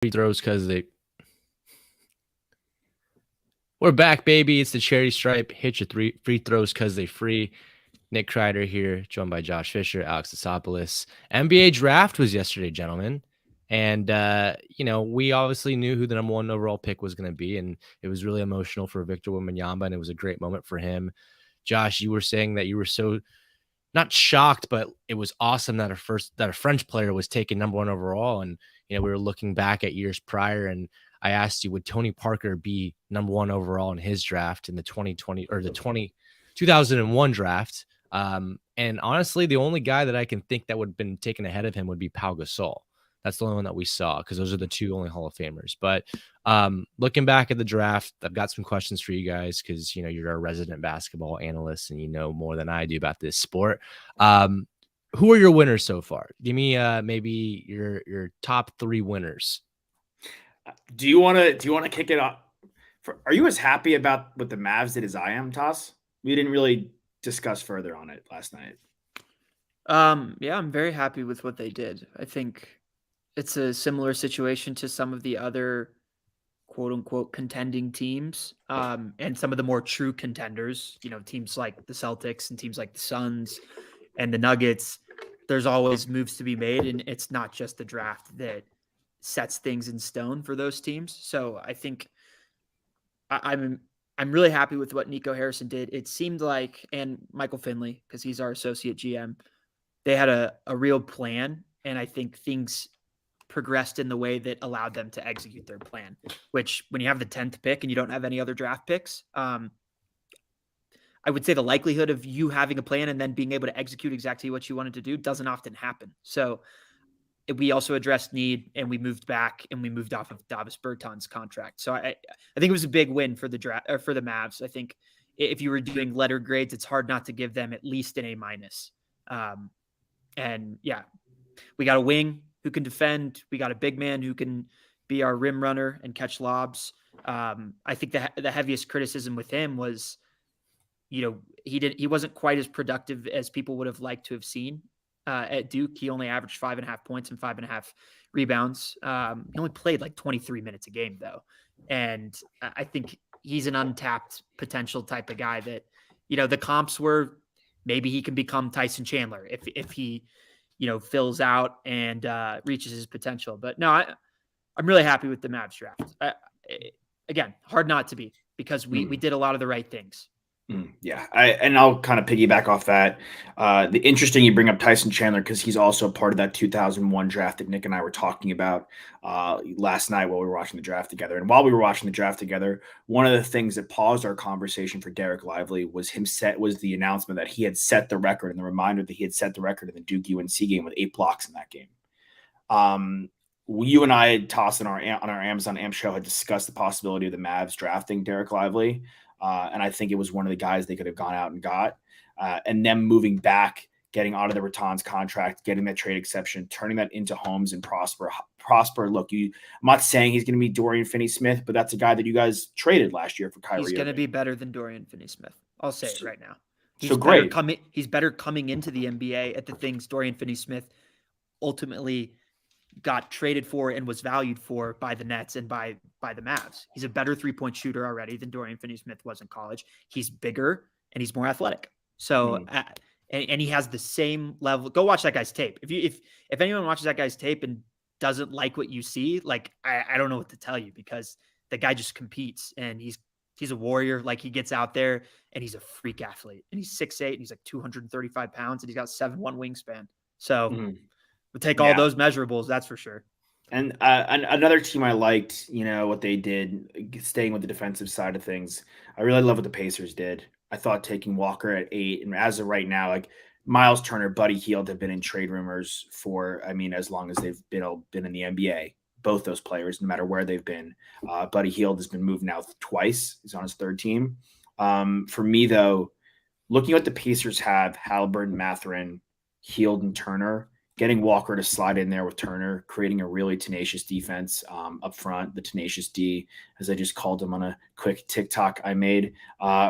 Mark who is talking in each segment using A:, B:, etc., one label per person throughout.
A: free throws because they. We're back, baby. It's the Cherry Stripe. Hit your free throws because they free. Nick Kreider here, joined by Josh Fisher, Alex Desopoulos. NBA draft was yesterday, gentlemen. And, we obviously knew who the number one overall pick was going to be. And it was really emotional for Victor Wembanyama, and it was a great moment for him. Josh, you were saying that you were so not shocked, but it was awesome that a French player was taken number one overall. And, we were looking back at years prior, and I asked you, would Tony Parker be number one overall in his draft in the 2020 or the 2001 draft? And honestly, the only guy that I can think that would have been taken ahead of him would be Pau Gasol. That's the only one that we saw, because those are the two only Hall of Famers. But looking back at the draft, I've got some questions for you guys, because you're a resident basketball analyst and you know more than I do about this sport. Who are your winners so far? Give me maybe your top three winners.
B: Do you want to kick it off? Are you as happy about what the Mavs did as I am, Toss? We didn't really discuss further on it last night.
C: Yeah, I'm very happy with what they did. I think it's a similar situation to some of the other quote unquote contending teams, and some of the more true contenders, teams like the Celtics and teams like the Suns and the Nuggets. There's always moves to be made, and it's not just the draft that sets things in stone for those teams. So I think I'm really happy with what Nico Harrison did. It seemed like, and Michael Finley, because he's our associate GM, they had a real plan, and I think things progressed in the way that allowed them to execute their plan, which when you have the 10th pick and you don't have any other draft picks, I would say the likelihood of you having a plan and then being able to execute exactly what you wanted to do doesn't often happen. So we also addressed need, and we moved back, and we moved off of Davis Bertans' contract. So I think it was a big win for the draft, or for the Mavs. I think if you were doing letter grades, it's hard not to give them at least an A-. And yeah, we got a wing who can defend. We got a big man who can be our rim runner and catch lobs. I think the heaviest criticism with him was, he wasn't quite as productive as people would have liked to have seen at Duke. He only averaged 5.5 points and 5.5 rebounds. He only played like 23 minutes a game though. And I think he's an untapped potential type of guy that, the comps were maybe he can become Tyson Chandler if he, fills out and reaches his potential. But no, I'm really happy with the Mavs draft. Again, hard not to be, because we did a lot of the right things.
B: Yeah, I'll kind of piggyback off that. The interesting you bring up Tyson Chandler, because he's also part of that 2001 draft that Nick and I were talking about last night while we were watching the draft together. And while we were watching the draft together, one of the things that paused our conversation for Derek Lively was the announcement that he had set the record, and the reminder that he had set the record in the Duke UNC game with 8 blocks in that game. You and I, Toss, on our Amazon Amp show, had discussed the possibility of the Mavs drafting Derek Lively. And I think it was one of the guys they could have gone out and got. And them moving back, getting out of the Bertans contract, getting that trade exception, turning that into Holmes and Prosper. Look, I'm not saying he's going to be Dorian Finney-Smith, but that's a guy that you guys traded last year for Kyrie.
C: He's going to be better than Dorian Finney-Smith. I'll say it right now.
B: He's great.
C: He's better coming into the NBA at the things Dorian Finney-Smith ultimately got traded for and was valued for by the Nets and by the Mavs. He's a better 3-point shooter already than Dorian Finney-Smith was in college. He's bigger and he's more athletic. So, and he has the same level. Go watch that guy's tape. If anyone watches that guy's tape and doesn't like what you see, like, I don't know what to tell you, because the guy just competes, and he's a warrior. Like, he gets out there and he's a freak athlete, and he's 6'8" and he's like 235 pounds, and he's got 7'1" wingspan. So we'll take all those measurables. That's for sure.
B: And another team I liked, what they did, staying with the defensive side of things. I really love what the Pacers did. I thought taking Walker at 8, and as of right now, like Miles Turner, Buddy Hield have been in trade rumors for, as long as they've been in the NBA. Both those players, no matter where they've been. Buddy Hield has been moved now twice. He's on his 3rd team. For me, though, looking at what the Pacers have, Haliburton, Mathurin, Hield, and Turner, getting Walker to slide in there with Turner, creating a really tenacious defense up front, the tenacious D, as I just called him on a quick TikTok I made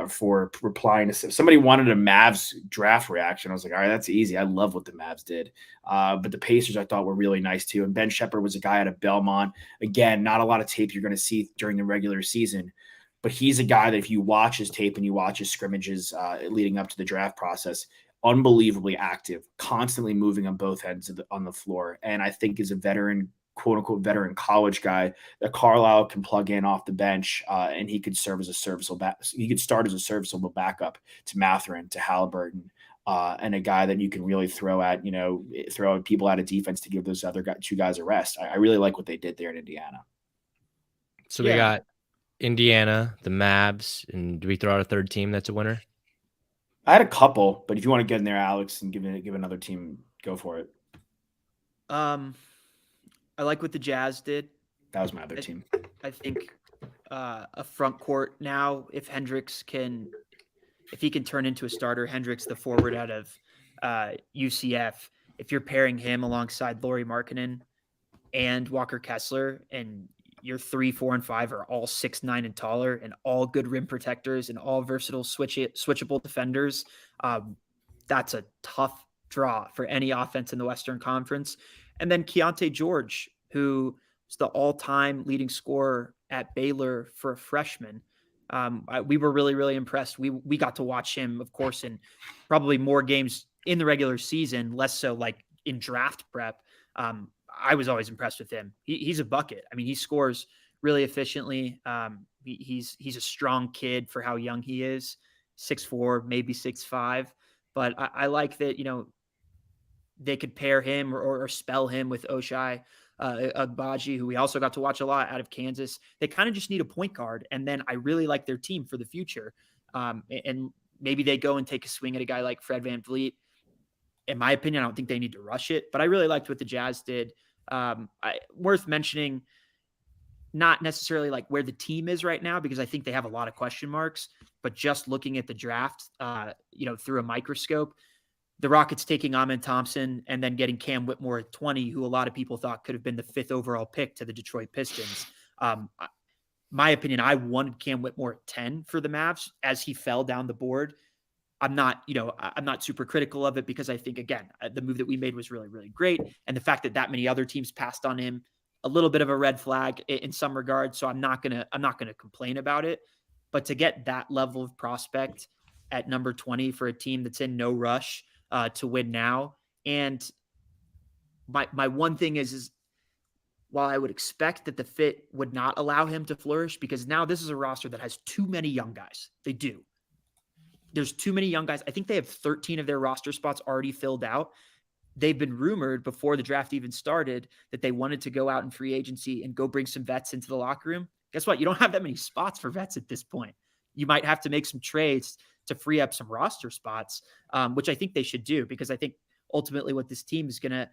B: for replying to somebody wanted a Mavs draft reaction. I was like, all right, that's easy. I love what the Mavs did. But the Pacers I thought were really nice too. And Ben Shepherd was a guy out of Belmont. Again, not a lot of tape you're going to see during the regular season, but he's a guy that if you watch his tape and you watch his scrimmages leading up to the draft process, unbelievably active, constantly moving on both ends on the floor. And I think is a veteran, quote unquote, veteran college guy that Carlisle can plug in off the bench and he could serve as a serviceable he could start as a serviceable backup to Mathurin, to Halliburton, and a guy that you can really throw at people out of defense to give those other two guys a rest. I really like what they did there in Indiana.
A: So we got Indiana, the Mavs, and do we throw out a third team that's a winner?
B: I had a couple, but if you want to get in there, Alex, and give another team, go for it.
C: I like what the Jazz did.
B: That was my other team.
C: I think a front court now, if he can turn into a starter, Hendricks, the forward out of UCF, if you're pairing him alongside Lauri Markkanen and Walker Kessler, and your 3, 4, and 5 are all 6'9" and taller and all good rim protectors and all versatile switchable defenders, that's a tough draw for any offense in the Western Conference. And then Keontae George, who is the all-time leading scorer at Baylor for a freshman. We were really, really impressed. We got to watch him, of course, in probably more games in the regular season, less so like in draft prep. I was always impressed with him. He's a bucket. I mean, he scores really efficiently. He's a strong kid for how young he is, 6'4", maybe 6'5". But I like that, they could pair him or spell him with Ochai Agbaji, who we also got to watch a lot out of Kansas. They kind of just need a point guard. And then I really like their team for the future. And maybe they go and take a swing at a guy like Fred VanVleet. In my opinion, I don't think they need to rush it, but I really liked what the Jazz did. Worth mentioning, not necessarily like where the team is right now, because I think they have a lot of question marks, but just looking at the draft, through a microscope, the Rockets taking Amen Thompson and then getting Cam Whitmore at 20, who a lot of people thought could have been the 5th overall pick to the Detroit Pistons. My opinion, I wanted Cam Whitmore at 10 for the Mavs as he fell down the board. I'm not super critical of it because I think, again, the move that we made was really, really great. And the fact that many other teams passed on him, a little bit of a red flag in some regards. So I'm not going to complain about it, but to get that level of prospect at number 20 for a team that's in no rush to win now. And my one thing is while I would expect that the fit would not allow him to flourish, because now this is a roster that has too many young guys. They do. There's too many young guys. I think they have 13 of their roster spots already filled out. They've been rumored before the draft even started that they wanted to go out in free agency and go bring some vets into the locker room. Guess what? You don't have that many spots for vets at this point. You might have to make some trades to free up some roster spots, which I think they should do, because I think ultimately what this team is going to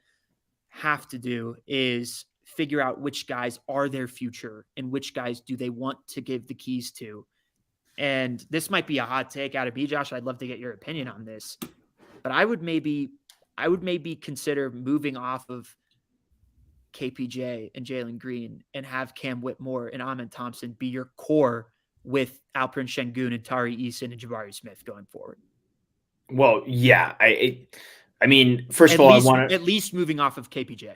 C: have to do is figure out which guys are their future and which guys do they want to give the keys to. And this might be a hot take out of B, Josh. I'd love to get your opinion on this, but I would maybe consider moving off of KPJ and Jalen Green and have Cam Whitmore and Amen Thompson be your core with Alperen Şengün and Tari Eason and Jabari Smith going forward.
B: Well, yeah. I mean, first of all, I want to
C: at least moving off of KPJ.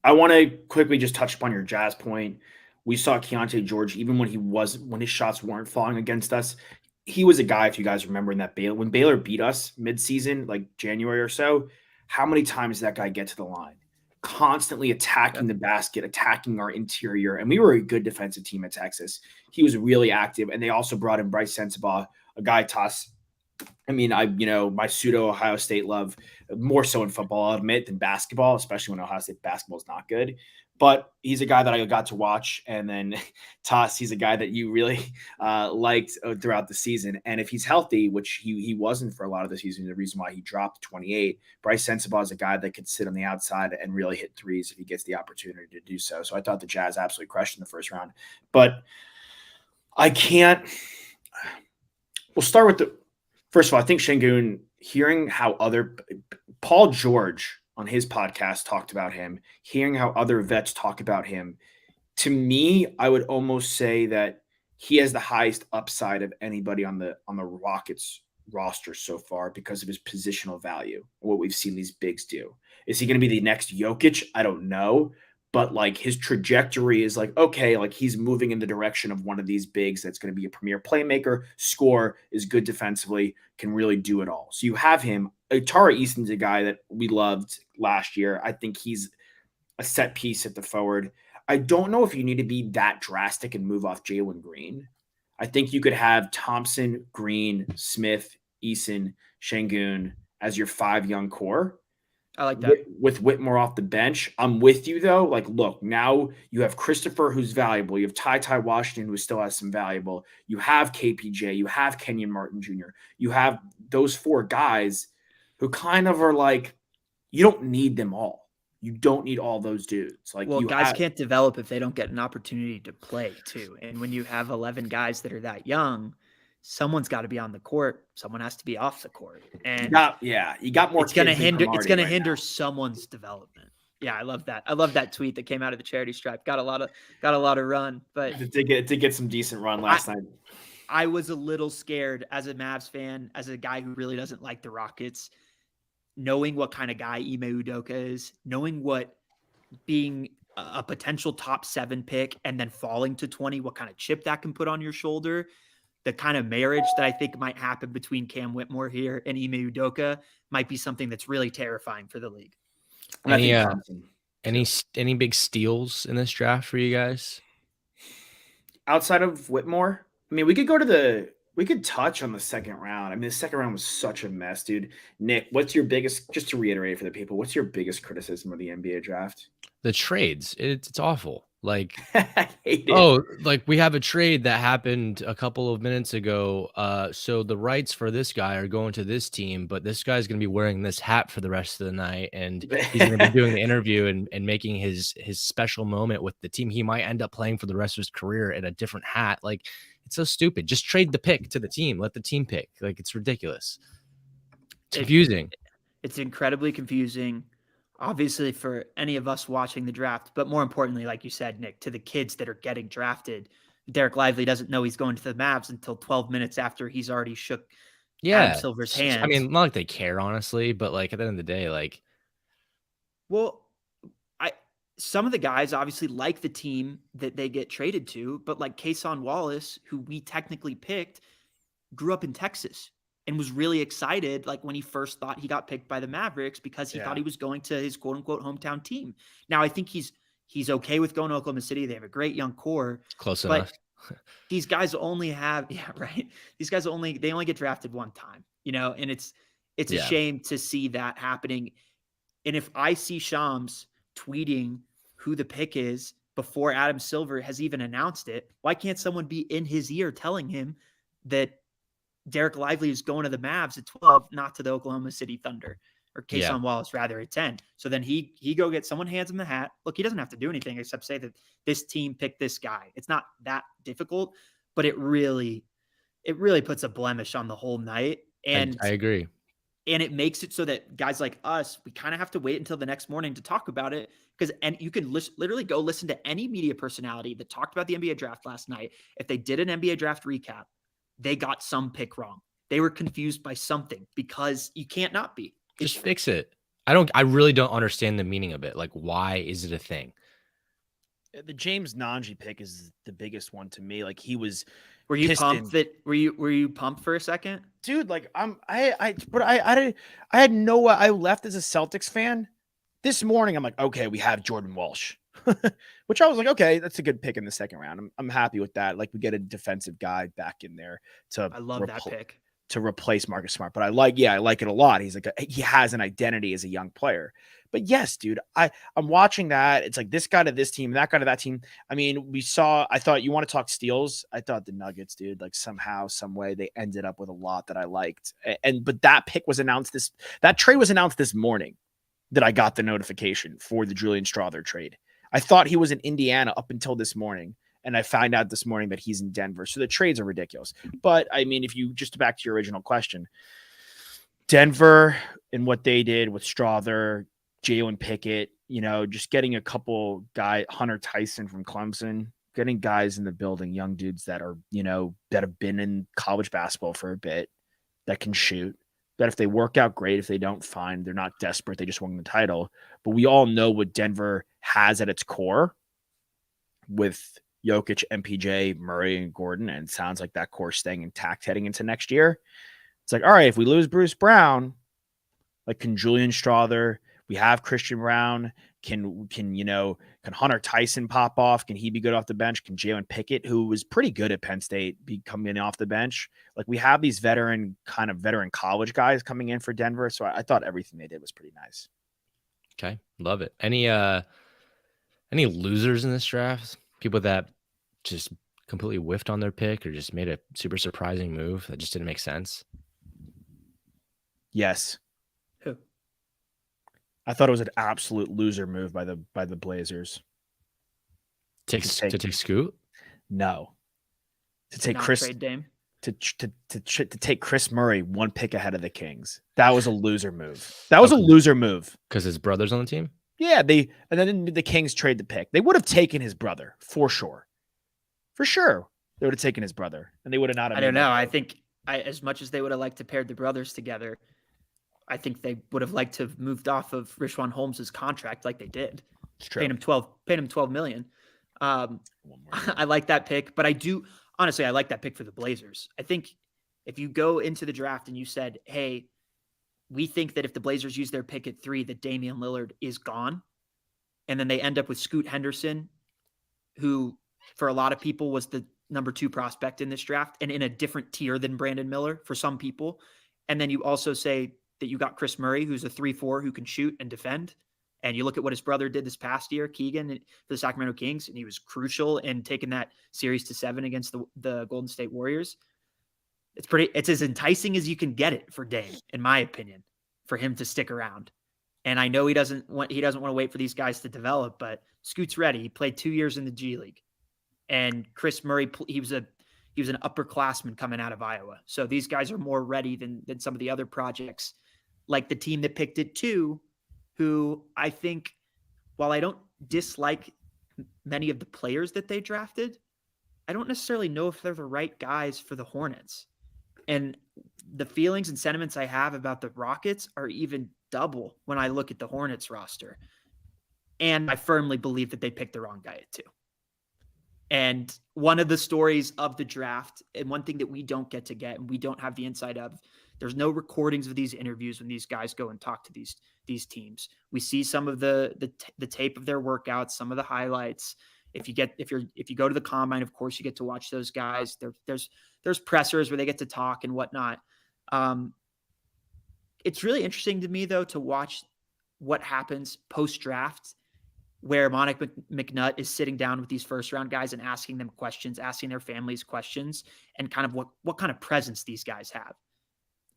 B: I want to quickly just touch upon your Jazz point. We saw Keontae George, even when his shots weren't falling against us, he was a guy, if you guys remember, in that when Baylor beat us midseason, like January or so, how many times did that guy get to the line? Constantly attacking the basket, attacking our interior. And we were a good defensive team at Texas. He was really active. And they also brought in Bryce Sensabaugh, a guy toss. I mean, my pseudo Ohio State love, more so in football, I'll admit, than basketball, especially when Ohio State basketball is not good. But he's a guy that I got to watch. And then Toss, he's a guy that you really liked throughout the season. And if he's healthy, which he wasn't for a lot of the season, the reason why he dropped 28, Bryce Sensabaugh is a guy that could sit on the outside and really hit threes if he gets the opportunity to do so. So I thought the Jazz absolutely crushed in the first round. But I can't – we'll start with first of all, I think Şengün, hearing how Paul George on his podcast talked about him, hearing how other vets talk about him, to me, I would almost say that he has the highest upside of anybody on the Rockets roster so far because of his positional value, what we've seen these bigs do. Is he going to be the next Jokic? I don't know. But like his trajectory is like, okay, like he's moving in the direction of one of these bigs that's going to be a premier playmaker, score, is good defensively, can really do it all. So you have him. Tara Easton's a guy that we loved last year. I think he's a set piece at the forward. I don't know if you need to be that drastic and move off Jalen Green. I think you could have Thompson, Green, Smith, Eason, Şengün as your 5 young core.
C: I like that.
B: With Whitmore off the bench. I'm with you, though. Like, look, now you have Christopher, who's valuable. You have Ty Washington, who still has some valuable. You have KPJ. You have Kenyon Martin Jr. You have those 4 guys who kind of are like, you don't need them all. You don't need all those dudes. Like,
C: well, guys can't develop if they don't get an opportunity to play, too. And when you have 11 guys that are that young, someone's got to be on the court. Someone has to be off the court. And
B: you got more.
C: It's going to hinder. It's going to hinder someone's development. Yeah, I love that. I love that tweet that came out of the charity stripe. Got a lot of run, but
B: it did get some decent run last night.
C: I was a little scared as a Mavs fan, as a guy who really doesn't like the Rockets, knowing what kind of guy Ime Udoka is, knowing what being a potential top 7 pick and then falling to 20, what kind of chip that can put on your shoulder. The kind of marriage that I think might happen between Cam Whitmore here and Ime Udoka might be something that's really terrifying for the league.
A: Any big steals in this draft for you guys?
B: Outside of Whitmore, I mean, we could touch on the second round. I mean, the second round was such a mess, dude. Nick, what's your biggest, just to reiterate for the people, what's your biggest criticism of the NBA draft?
A: The trades. It's awful. Like,
B: I hate it.
A: Like we have a trade that happened a couple of minutes ago. So the rights for this guy are going to this team, but this guy's going to be wearing this hat for the rest of the night. And he's going to be doing the interview and making his special moment with the team. He might end up playing for the rest of his career in a different hat. Like, it's so stupid. Just trade the pick to the team. Let the team pick. Like, it's ridiculous. It's confusing.
C: It's incredibly confusing. Obviously, for any of us watching the draft, but more importantly, like you said, Nick, to the kids that are getting drafted, Derek Lively doesn't know he's going to the Mavs until 12 minutes after he's already shook Adam Silver's hand.
A: I mean, not like they care, honestly, but like at the end of the day, like,
C: well, some of the guys obviously like the team that they get traded to, but like Cason Wallace, who we technically picked, grew up in Texas and was really excited, like when he first thought he got picked by the Mavericks, because he thought he was going to his quote unquote hometown team. Now, I think he's okay with going to Oklahoma City. They have a great young core.
A: Close enough.
C: These guys only have, These guys only get drafted one time, and it's a shame to see that happening. And if I see Shams tweeting who the pick is before Adam Silver has even announced it, why can't someone be in his ear telling him that Derek Lively is going to the Mavs at 12, not to the Oklahoma City Thunder, or Cason Wallace rather at 10. So then he go get someone, hands him the hat. Look, he doesn't have to do anything except say that this team picked this guy. It's not that difficult, but it really puts a blemish on the whole night. And
A: I agree.
C: And it makes it so that guys like us, we kind of have to wait until the next morning to talk about it. And you can literally go listen to any media personality that talked about the NBA draft last night. If they did an NBA draft recap, they got some pick wrong. They were confused by something, because you can't not be.
A: Just fix it. I really don't understand the meaning of it. Like, why is it a thing?
D: The James Nanji pick is the biggest one to me. Like, he was.
C: Were you pumped were you pumped for a second?
D: Dude, like I had no, I left as a Celtics fan. This morning I'm like, okay, we have Jordan Walsh. Which I was like, okay, that's a good pick in the second round. I'm happy with that. Like, we get a defensive guy back in there
C: I love that pick
D: to replace Marcus Smart. But I like it a lot. He has an identity as a young player. But yes, dude, I'm watching that. It's like this guy to this team, that guy to that team. I mean, I thought, you want to talk steals? I thought the Nuggets, dude, like somehow, some way they ended up with a lot that I liked. But that pick was announced that trade was announced this morning that I got the notification for the Julian Strawther trade. I thought he was in Indiana up until this morning, and I found out this morning that he's in Denver. So the trades are ridiculous. But I mean, if you just back to your original question, Denver and what they did with Strawther, Jalen Pickett, just getting a couple Hunter Tyson from Clemson, getting guys in the building, young dudes that are, that have been in college basketball for a bit, that can shoot, that if they work out great, if they don't, fine, they're not desperate, they just won the title. But we all know what Denver has at its core with Jokic, MPJ, Murray, and Gordon, and it sounds like that core staying intact heading into next year. It's like, all right, if we lose Bruce Brown, like, can Julian Strawther, we have Christian Brown, can Hunter Tyson pop off? Can he be good off the bench? Can Jalen Pickett, who was pretty good at Penn State, be coming off the bench? Like, we have these veteran college guys coming in for Denver. So I thought everything they did was pretty nice.
A: Okay. Love it. Any losers in this draft? People that just completely whiffed on their pick or just made a super surprising move that just didn't make sense?
D: Yes.
C: Who?
D: I thought it was an absolute loser move by the Blazers.
A: To take Scoot?
D: No. To take
C: Not
D: Chris
C: trade Dame.
D: to take Chris Murray one pick ahead of the Kings. That was a loser move. That was a loser move.
A: Because his brother's on the team?
D: Yeah, and then the Kings trade the pick. They would have taken his brother for sure. For sure. They would have taken his brother, and they would have not.
C: I don't know. I think as much as they would have liked to pair the brothers together, I think they would have liked to have moved off of Richaun Holmes's contract like they did.
D: It's true.
C: Paid him $12 million. I like that pick, but I like that pick for the Blazers. I think if you go into the draft and you said, hey, we think that if the Blazers use their pick at 3, that Damian Lillard is gone. And then they end up with Scoot Henderson, who for a lot of people was the number 2 prospect in this draft and in a different tier than Brandon Miller for some people. And then you also say that you got Chris Murray, who's a 3-4 who can shoot and defend. And you look at what his brother did this past year, Keegan, for the Sacramento Kings, and he was crucial in taking that series to 7 against the Golden State Warriors. It's as enticing as you can get it for Dame, in my opinion, for him to stick around. And I know he doesn't want to wait for these guys to develop, but Scoot's ready. He played 2 years in the G League. And Chris Murray, he was an upperclassman coming out of Iowa. So these guys are more ready than some of the other projects, like the team that picked it too, who I think, while I don't dislike many of the players that they drafted, I don't necessarily know if they're the right guys for the Hornets. And the feelings and sentiments I have about the Rockets are even double when I look at the Hornets roster. And I firmly believe that they picked the wrong guy at 2. And one of the stories of the draft, and one thing that we don't get to get, and we don't have the insight of, there's no recordings of these interviews when these guys go and talk to these teams. We see some of the tape of their workouts, some of the highlights. If you go to the combine, of course, you get to watch those guys. There's pressers where they get to talk and whatnot. It's really interesting to me, though, to watch what happens post-draft, where Monica McNutt is sitting down with these first-round guys and asking them questions, asking their families questions, and kind of what kind of presence these guys have.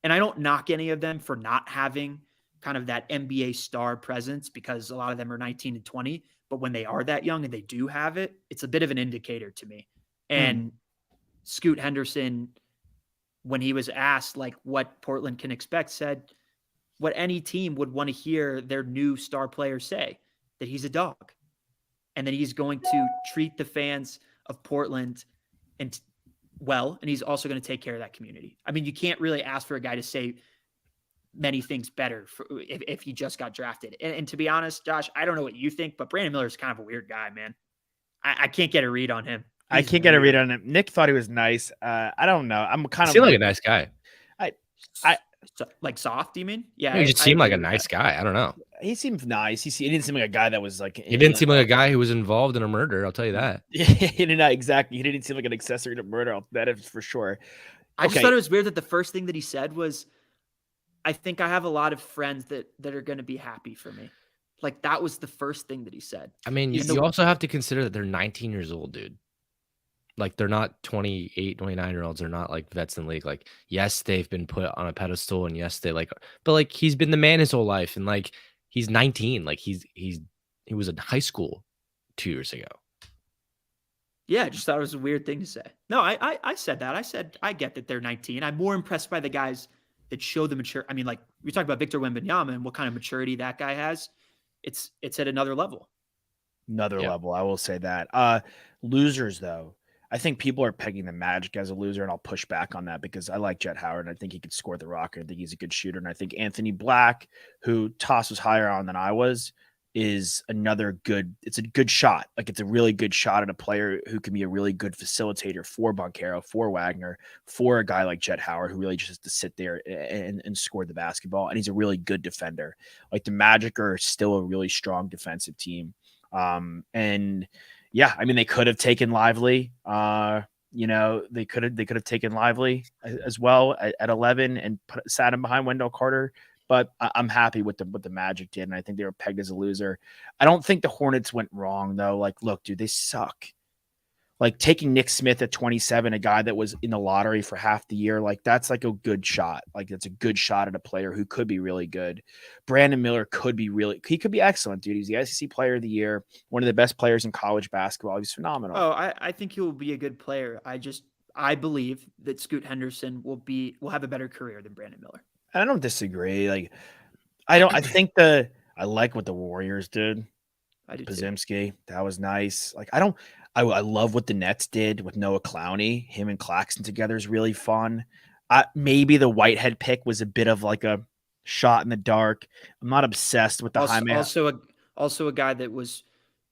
C: And I don't knock any of them for not having kind of that NBA star presence, because a lot of them are 19 and 20. But when they are that young and they do have it, it's a bit of an indicator to me. And Scoot Henderson, when he was asked like what Portland can expect, said what any team would want to hear their new star player say, that he's a dog and that he's going to treat the fans of Portland and he's also going to take care of that community. I mean, you can't really ask for a guy to say many things better if he just got drafted. And to be honest, Josh, I don't know what you think, but Brandon Miller is kind of a weird guy, man. I can't get a read on him.
D: I can't get a read on him. Nick thought he was nice. I don't know. I'm kind of
A: seemed like a nice guy.
C: Like soft, you mean? Yeah.
A: He just seemed like a nice guy. I don't know.
D: He seemed nice. He didn't seem like a guy that was like.
A: He didn't seem like a guy who was involved in a murder. I'll tell you that.
D: He did not exactly. He didn't seem like an accessory to murder. That is for sure.
C: I just thought it was weird that the first thing that he said was, "I think I have a lot of friends that are going to be happy for me." Like that was the first thing that he said.
A: I mean, you also have to consider that they're 19 years old, dude. Like they're not 28, 29-year-olds. They're not like vets in the league. Like, yes, they've been put on a pedestal, and yes, but like he's been the man his whole life, and like he's 19. Like he was in high school 2 years ago.
C: Yeah, I just thought it was a weird thing to say. No, I said that. I said I get that they're 19. I'm more impressed by the guys that show the mature. I mean, like we talked about Victor Wembanyama and what kind of maturity that guy has. it's at another level.
D: Another
A: Yeah.
D: level, I will say that. Losers, though, I think people are pegging the Magic as a loser, and I'll push back on that because I like Jet Howard, and I think he could score the rock, and I think he's a good shooter, and I think Anthony Black, who Toss was higher on than I was, is another good. It's a good shot. Like, it's a really good shot at a player who can be a really good facilitator for Banchero, for Wagner, for a guy like Jet Howard, who really just has to sit there and score the basketball, and he's a really good defender. Like, the Magic are still a really strong defensive team. And yeah, I mean, they could have taken Lively. They could have taken Lively as well at 11 and sat him behind Wendell Carter. But I'm happy with what the Magic did, and I think they were pegged as a loser. I don't think the Hornets went wrong though. Like, look, dude, they suck. Like, taking Nick Smith at 27, a guy that was in the lottery for half the year, like, that's like a good shot. Like, that's a good shot at a player who could be really good. Brandon Miller could be excellent, dude. He's the SEC player of the year, one of the best players in college basketball. He's phenomenal.
C: Oh, I think he will be a good player. I believe that Scoot Henderson will have a better career than Brandon Miller.
D: I don't disagree. Like, I think I like what the Warriors did.
C: I do too.
D: Podziemski, that was nice. Like, I love what the Nets did with Noah Clowney. Him and Claxton together is really fun. Maybe the Whitehead pick was a bit of like a shot in the dark. I'm not obsessed with the Jaime.
C: Also a guy that was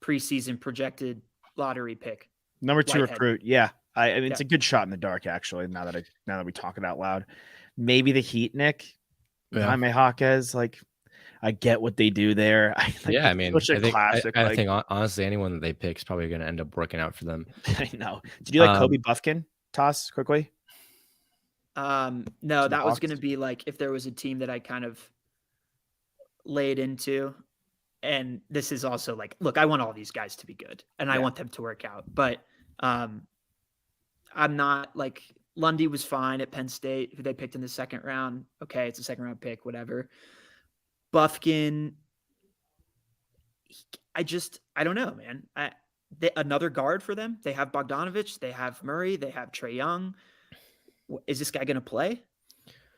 C: preseason projected lottery pick.
D: Number 2
C: Whitehead.
D: recruit. Yeah. I mean, it's a good shot in the dark, actually, now that we talk it out loud. Maybe the Heat, Nick.
A: Yeah.
D: Jaime Jaquez, like, I get what they do there.
A: I mean, I think honestly, anyone that they pick is probably going to end up working out for them.
D: I know. Did you like Kobe Buffkin? Toss quickly.
C: No, that was going to be like if there was a team that I kind of laid into, and this is also like, look, I want all these guys to be good, and I want them to work out, but I'm not like Lundy was fine at Penn State, who they picked in the second round. Okay, it's a second round pick, whatever. Buffkin, I don't know, man. Another guard for them. They have Bogdanovich, they have Murray, they have Trae Young. Is this guy going to play?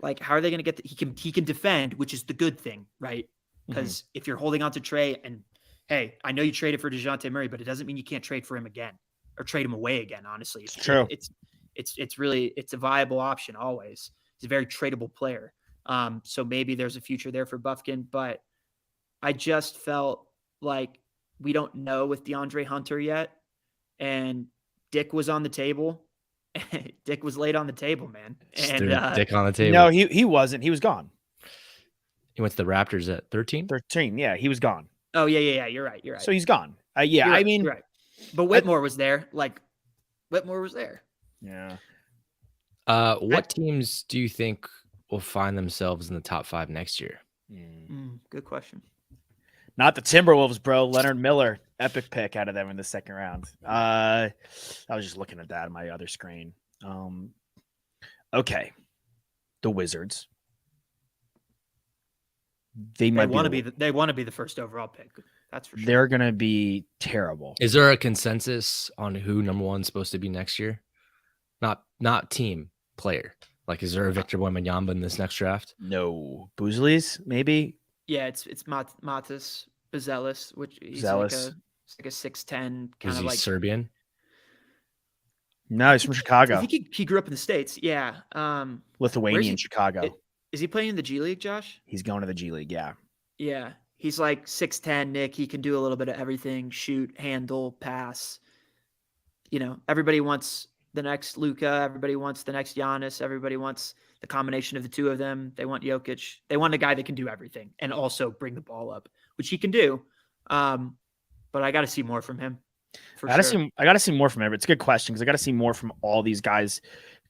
C: Like, how are they going to get he can defend, which is the good thing, right? Because if you're holding on to Trae, and hey, I know you traded for DeJounte Murray, but it doesn't mean you can't trade for him again or trade him away again. Honestly,
D: it's true.
C: It's a viable option always. He's a very tradable player. So maybe there's a future there for Buffkin, but I just felt like we don't know with DeAndre Hunter yet. And Dick was on the table. Dick was laid on the table, man. And
A: Dick on the table.
D: No, he wasn't. He was gone.
A: He went to the Raptors at 13?
D: 13, yeah, he was gone.
C: Oh, yeah. You're right.
D: So he's gone.
C: You're
D: I mean,
C: right. But Whitmore was there. Like, Whitmore was there.
D: Yeah.
A: What teams do you think will find themselves in the top 5 next year?
C: Good question.
D: Not the Timberwolves, bro. Leonard Miller, epic pick out of them in the second round. I was just looking at that on my other screen. Okay, the Wizards. They want to
C: be the first overall pick. That's for sure.
D: They're gonna be terrible.
A: Is there a consensus on who number 1 is supposed to be next year? Not team, player. Like, is there a Victor Wembanyama in this next draft?
D: No. Boozleys, maybe?
C: Yeah, it's Matas Buzelis, which he's
D: Zealous.
C: like a 6'10", kind
A: Is
C: of
A: he
C: like
A: Serbian?
D: No, he's from Chicago.
C: I think he grew up in the States. Yeah.
D: Lithuanian, Chicago.
C: Is he playing in the G League, Josh?
D: He's going to the G League, yeah.
C: Yeah. He's like 6'10", Nick. He can do a little bit of everything: shoot, handle, pass. You know, everybody wants the next Luka. Everybody wants the next Giannis. Everybody wants the combination of the two of them. They want Jokic. They want a guy that can do everything and also bring the ball up, which he can do. But I got to see more from him. I
D: got to see more from him. It's a good question because I got to see more from all these guys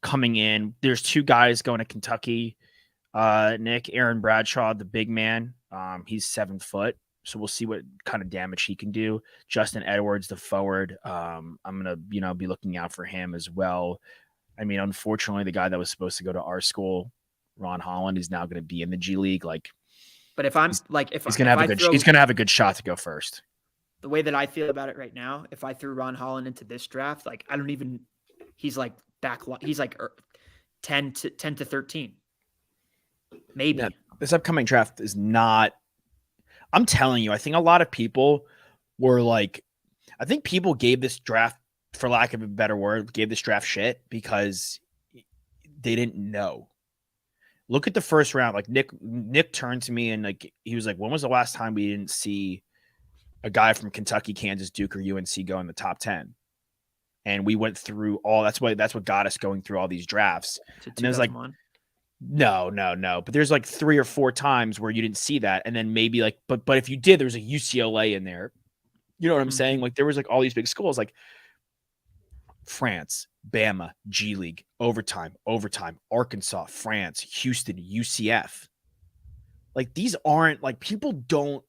D: coming in. There's 2 guys going to Kentucky. Nick, Aaron Bradshaw, the big man. He's 7 foot. So we'll see what kind of damage he can do. Justin Edwards, the forward. I'm gonna, be looking out for him as well. I mean, unfortunately, the guy that was supposed to go to our school, Ron Holland, is now going to be in the G League.
C: But
D: he's gonna have a good shot to go first.
C: The way that I feel about it right now, if I threw Ron Holland into this draft, he's like he's like 10 to 13, maybe.
D: Yeah, this upcoming draft is not. I'm telling you, I think a lot of people were like, I think people gave this draft, for lack of a better word, gave this draft shit because they didn't know. Look at the first round. Like Nick turned to me and like he was like, "When was the last time we didn't see a guy from Kentucky, Kansas, Duke, or UNC go in the top 10?" And we went through all. That's what got us going through all these drafts.
C: To
D: And there's like,
C: 2001.
D: no. But there's like 3 or 4 times where you didn't see that, and then maybe like, but if you did, there was a UCLA in there. You know what I'm saying? Like there was like all these big schools like France, Bama, G League, overtime, Arkansas, France, Houston, UCF. Like these aren't like people don't.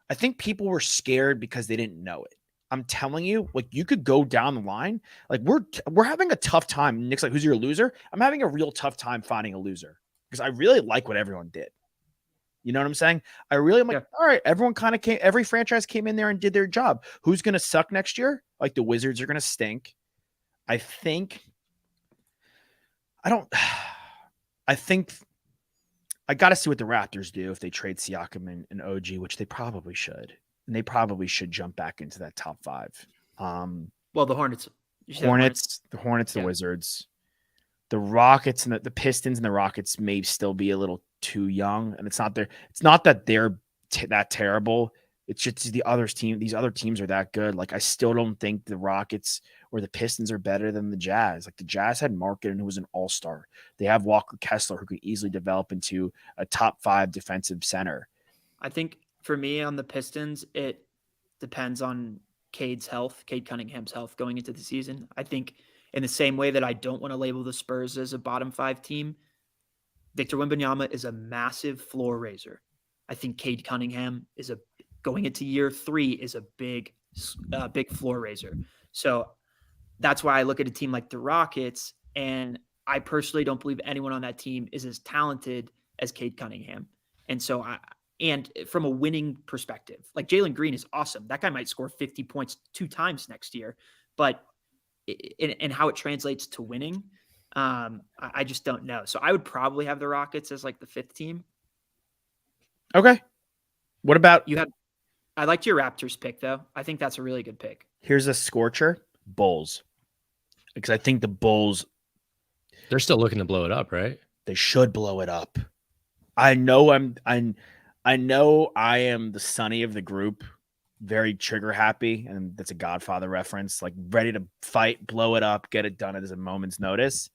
D: I think people were scared because they didn't know it. I'm telling you, like you could go down the line. Like we're having a tough time. Nick's like, who's your loser? I'm having a real tough time finding a loser because I really like what everyone did. You know what I'm saying? I really am like, all right, everyone kind of came, every franchise came in there and did their job. Who's going to suck next year? Like the Wizards are going to stink. I think I got to see what the Raptors do if they trade Siakam and OG, which they probably should. And they probably should jump back into that top 5.
C: Well, the Hornets.
D: The Wizards, the Rockets and the Pistons and the Rockets may still be a little too young. And it's not that they're that terrible. It's just these other teams are that good. Like I still don't think the Rockets or the Pistons are better than the Jazz. Like the Jazz had Markkanen, who was an all-star. They have Walker Kessler, who could easily develop into a top 5 defensive center.
C: I think for me on the Pistons, it depends on Cade Cunningham's health going into the season. I think in the same way that I don't want to label the Spurs as a bottom 5 team, Victor Wembanyama is a massive floor raiser. I think Cade Cunningham is going into year 3 is a big floor raiser. So that's why I look at a team like the Rockets, and I personally don't believe anyone on that team is as talented as Cade Cunningham. And so and from a winning perspective, like Jalen Green is awesome. That guy might score 50 points 2 times next year, but in how it translates to winning, I just don't know. So I would probably have the Rockets as like the 5th team.
D: Okay. What about
C: I liked your Raptors pick though. I think that's a really good pick.
D: Here's a scorcher, Bulls. Because I think the Bulls,
A: they're still looking to blow it up, right?
D: They should blow it up. I know I am the Sonny of the group, very trigger happy, and that's a Godfather reference, like ready to fight, blow it up, get it done at a moment's notice.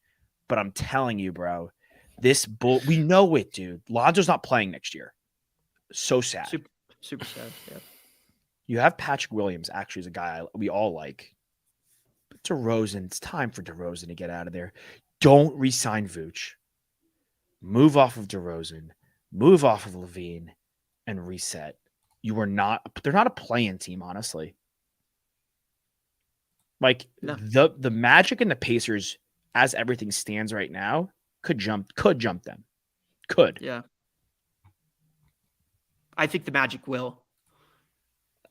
D: But I'm telling you, bro, we know it, dude. Lonzo's not playing next year. So sad.
C: Super sad. Yeah.
D: You have Patrick Williams, actually, is a guy we all like. But DeRozan, it's time for DeRozan to get out of there. Don't re-sign Vooch. Move off of DeRozan. Move off of Levine and reset. They're not a play-in team, honestly. Like
C: No.
D: the Magic and the Pacers, as everything stands right now, could jump them. Could.
C: Yeah. I think the Magic will.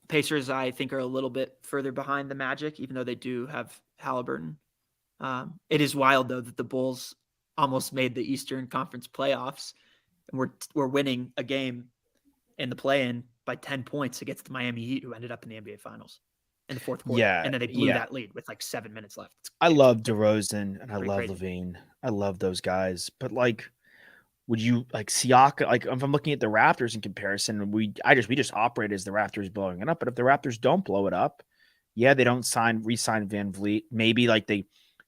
C: Pacers, I think, are a little bit further behind the Magic, even though they do have Halliburton. It is wild, though, that the Bulls almost made the Eastern Conference playoffs, and we're winning a game in the play-in by 10 points against the Miami Heat, who ended up in the NBA Finals in the 4th quarter.
D: Yeah,
C: and then they blew that lead with like 7 minutes left.
D: I love DeRozan and I love
C: crazy.
D: Levine. I love those guys, but like, would you like Siakam? Like, if I'm looking at the Raptors in comparison, we just operate as the Raptors blowing it up. But if the Raptors don't blow it up, yeah, they don't re-sign Van Vliet. Maybe like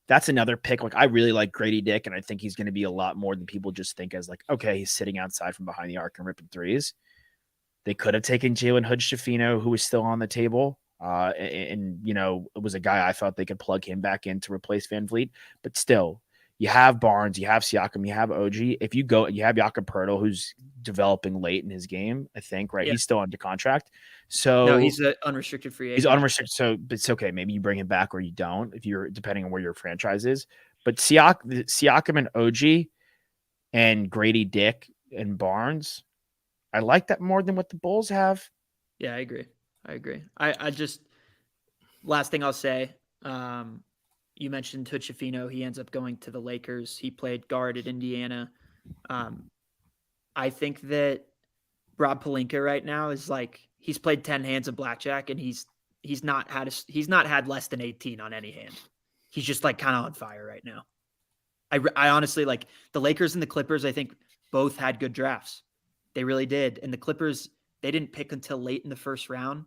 D: that's another pick. Like, I really like Grady Dick, and I think he's going to be a lot more than people just think as like, okay, he's sitting outside from behind the arc and ripping threes. They could have taken Jalen Hood-Schifino, who was still on the table. And you know, it was a guy I thought they could plug him back in to replace Van Vliet, but still, you have Barnes, you have Siakam, you have OG. If you have Jakob Poeltl, who's developing late in his game, I think, right?
C: Yeah.
D: He's still under contract. So
C: no, he's an unrestricted free agent.
D: He's unrestricted. So it's okay. Maybe you bring him back or you don't, depending on where your franchise is. But Siakam and OG and Grady Dick and Barnes, I like that more than what the Bulls have.
C: Yeah, I agree. I just, last thing I'll say, you mentioned Hood-Schifino. He ends up going to the Lakers. He played guard at Indiana. I think that Rob Pelinka right now is like he's played 10 hands of blackjack and he's not had less than 18 on any hand. He's just like kind of on fire right now. I honestly like the Lakers and the Clippers. I think both had good drafts. They really did. And the Clippers, they didn't pick until late in the first round.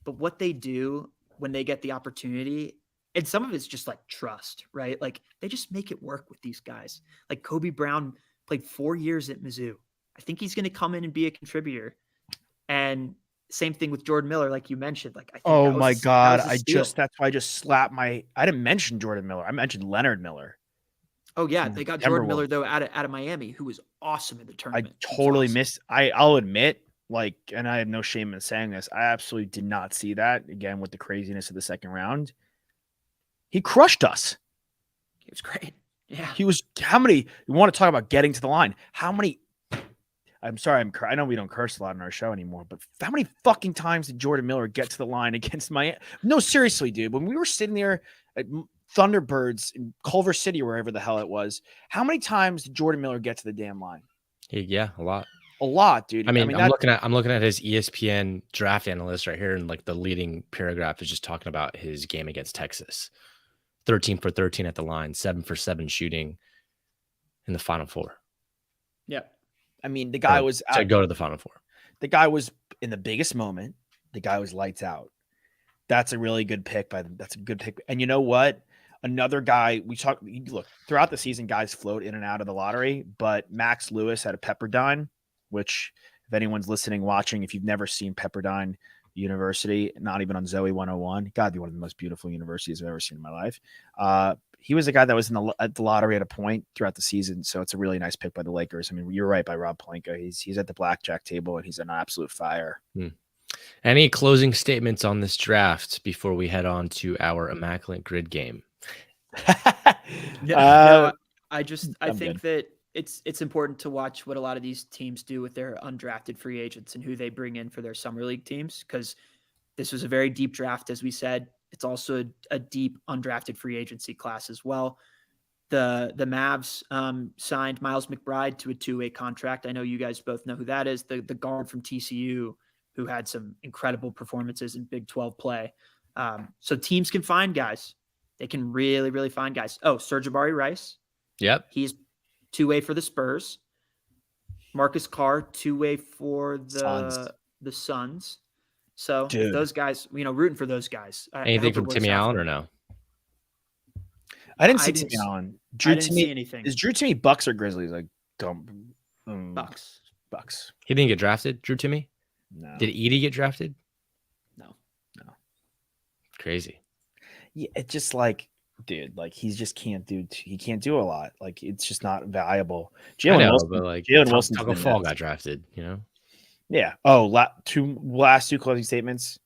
C: But what they do when they get the opportunity, and some of it's just like trust, right? Like they just make it work with these guys. Like Kobe Brown played 4 years at Mizzou. I think he's going to come in and be a contributor. And same thing with Jordan Miller, like you mentioned. Like, I think
D: Oh
C: that was-
D: my
C: that
D: God.
C: was a steal.
D: That's why I just slapped I didn't mention Jordan Miller. I mentioned Leonard Miller.
C: Oh yeah,
D: from
C: they got
D: the
C: Jordan Miller
D: Timberwolves.
C: though out of Miami, who was awesome in the
D: I
C: tournament. He was
D: totally
C: awesome.
D: missed. I'll admit, like, and I have no shame in saying this, I absolutely did not see that again with the craziness of the second round. He crushed us.
C: He was great. Yeah,
D: He was how many? You want to talk about getting to the line? How many? I'm sorry, I know we don't curse a lot on our show anymore, but how many fucking times did Jordan Miller get to the line against Miami? No, seriously, dude. When we were sitting there at Thunderbirds in Culver City, wherever the hell it was, how many times did Jordan Miller get to the damn line?
A: Yeah, a lot.
D: A lot, dude.
A: I mean, I'm
D: that,
A: looking at his ESPN draft analyst right here, and like the leading paragraph is just talking about his game against Texas. 13 for 13 at the line, 7 for 7 shooting in the Final Four.
C: yeah.
D: I mean, the guy
A: Or
D: was
A: to go to the Final Four.
D: the guy was in the biggest moment. The guy was lights out. That's a really good pick that's a good pick. And you know what? Another guy look throughout the season, guys float in and out of the lottery, but Max Lewis had a Pepperdine, which if anyone's listening, watching, if you've never seen Pepperdine University, not even on Zoe 101, gotta be one of the most beautiful universities I've ever seen in my life. He was a guy that was at the lottery at a point throughout the season. So it's a really nice pick by the Lakers. I mean, you're right by Rob Pelinka. He's at the blackjack table and he's an absolute fire.
A: Any closing statements on this draft before we head on to our immaculate grid game?
C: I
D: I'm
C: think that it's important to watch what a lot of these teams do with their undrafted free agents and who they bring in for their summer league teams, because this was a very deep draft, as we said. It's also a deep undrafted free agency class as well. The Mavs signed Miles McBride to a 2-way contract. I know you guys both know who that is, the guard from TCU who had some incredible performances in Big 12 play. So teams can find guys. They can really, really find guys. Oh, Serge-Ibaka Rice.
A: Yep.
C: He's 2-way for the Spurs. Marcus Carr, 2-way for the Suns. So
D: Dude.
C: those guys, rooting for those guys. I
A: Anything
C: hope it
A: from
C: works
A: Timmy
C: out
A: Allen
C: for
A: or
C: them.
A: no?
D: I didn't
C: I
D: see
C: didn't
D: Timmy
C: s-
D: Allen.
C: I didn't see anything.
D: Is Drew Timmy Bucks or Grizzlies? Like,
C: Bucks.
D: Bucks.
A: He didn't get drafted, Drew Timmy?
D: No.
A: Did Edie get drafted?
C: No.
A: Crazy.
D: Yeah, it's just like, dude, like he can't do a lot. Like it's just not valuable.
A: I know,
D: Wilson,
A: but like
D: Jalen Wilson's
A: Taco
D: been
A: Fall
D: nuts.
A: got drafted,
D: Yeah. Oh, last two closing statements.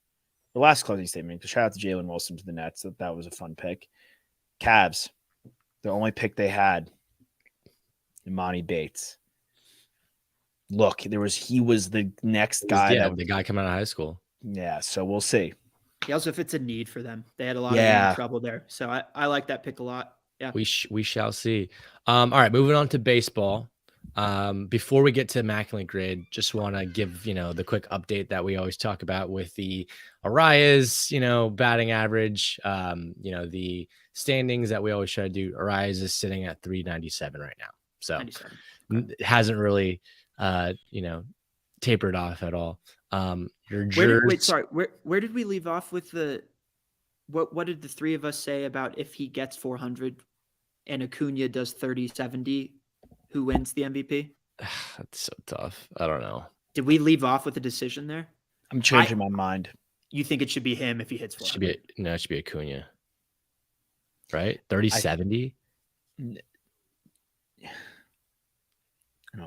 D: The last closing statement. Shout out to Jalen Wilson to the Nets. That was a fun pick. Cavs, the only pick they had, Imani Bates. Look, he was the next guy.
A: The guy coming out of high school.
D: Yeah, so we'll see.
C: He also fits a need for them. They had a lot
D: Yeah.
C: of trouble there. So I like that pick a lot. Yeah.
A: We shall see. All right, moving on to baseball. Before we get to immaculate grid, just want to give the quick update that we always talk about with the Arias batting average, the standings that we always try to do. Arias is sitting at 397 right now, so
C: 97.
A: it hasn't really tapered off at all. Where
C: did we leave off with what did the three of us say about if he gets 400 and Acuna does 30-70, who wins the MVP?
A: That's so tough. I don't know.
C: Did we leave off with a decision there?
D: I'm changing my mind.
C: You think it should be him if he hits
A: It
C: 400?
A: should be Acuna, right? 30-70.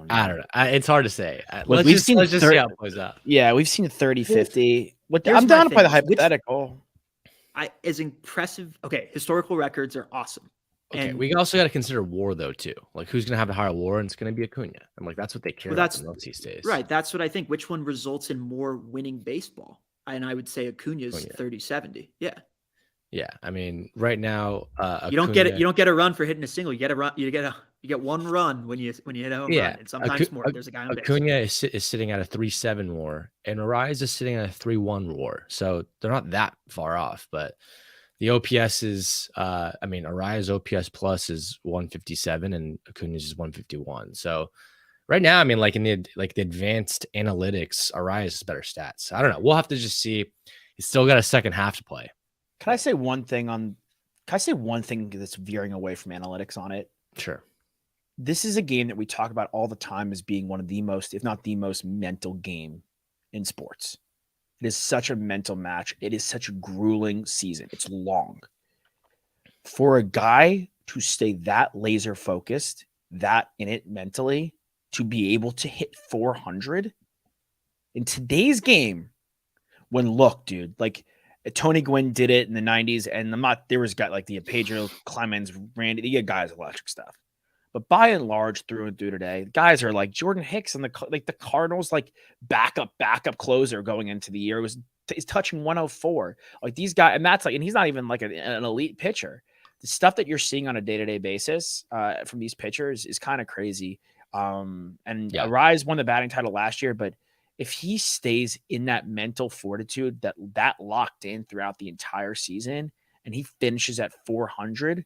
A: I don't know. It's hard to say. Let's just see how it plays out.
D: Yeah, we've seen 30-50.
C: Here's
D: I'm down
C: my
D: to play the
C: thing.
D: hypothetical.
C: As impressive. Okay, historical records are awesome.
A: Okay,
C: And
A: we also got to consider WAR though too. Like who's gonna have the higher WAR, and it's gonna be Acuna. And like that's what they care about the most these days.
C: right. That's what I think. Which one results in more winning baseball? And I would say Acuna's
A: Acuna.
C: 30-70. Yeah.
A: Yeah, I mean, right now,
C: You don't get it.
A: Acuna-
C: You don't get a run for hitting a single. You get a run. You get one run when you hit a home
A: Yeah,
C: run, and sometimes more. There's a guy on base.
A: Acuna is sitting at a 3.7 WAR, and Arraez is sitting at a 3.1 WAR. So they're not that far off, but the OPS is, I mean, Arraez OPS plus is 157, and Acuna's is 151. So right now, I mean, like in the advanced analytics, Arraez is better stats. I don't know. We'll have to just see. He's still got a second half to play.
D: Can I say one thing that's veering away from analytics on it?
A: Sure.
D: This is a game that we talk about all the time as being one of the most, if not the most mental game in sports. It is such a mental match. It is such a grueling season. It's long. For a guy to stay that laser focused, that in it mentally, to be able to hit 400 in today's game, when look, dude, like Tony Gwynn did it in the 90s, and there was got like the Pedro Clemens, Randy, you guys electric stuff. But by and large, through and through today, guys are like Jordan Hicks and the Cardinals, like backup closer going into the year is touching 104. Like these guys, and that's like, and he's not even like an elite pitcher. The stuff that you're seeing on a day-to-day basis from these pitchers is kind of crazy. Arraez won the batting title last year, but if he stays in that mental fortitude that locked in throughout the entire season, and he finishes at 400,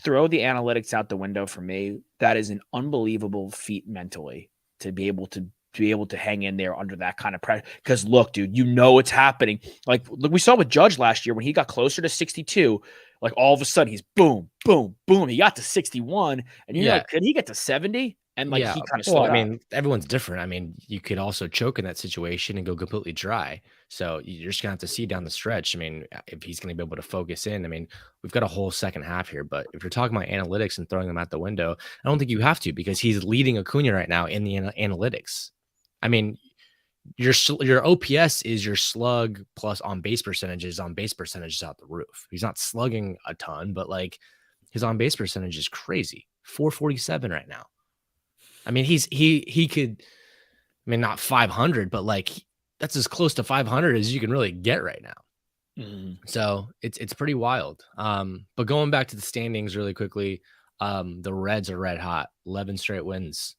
D: throw the analytics out the window for me. That is an unbelievable feat mentally to be able to hang in there under that kind of pressure. Because look, dude, you know it's happening. Like look, we saw with Judge last year when he got closer to 62. Like all of a sudden he's boom, boom, boom. He got to 61, and you're like, could he get to 70? And like he kind of
A: well, I mean, everyone's different. I mean, you could also choke in that situation and go completely dry. So you're just gonna have to see down the stretch. I mean, if he's gonna be able to focus in. I mean, we've got a whole second half here, but if you're talking about analytics and throwing them out the window, I don't think you have to, because he's leading Acuna right now in the analytics. I mean, your OPS is your slug plus on base percentages out the roof. He's not slugging a ton, but like his on base percentage is crazy. 447 right now. I mean, he could, I mean, not 500, but like that's as close to 500 as you can really get right now.
D: Mm-hmm.
A: So it's pretty wild. But going back to the standings really quickly, the Reds are red hot, 11 straight wins.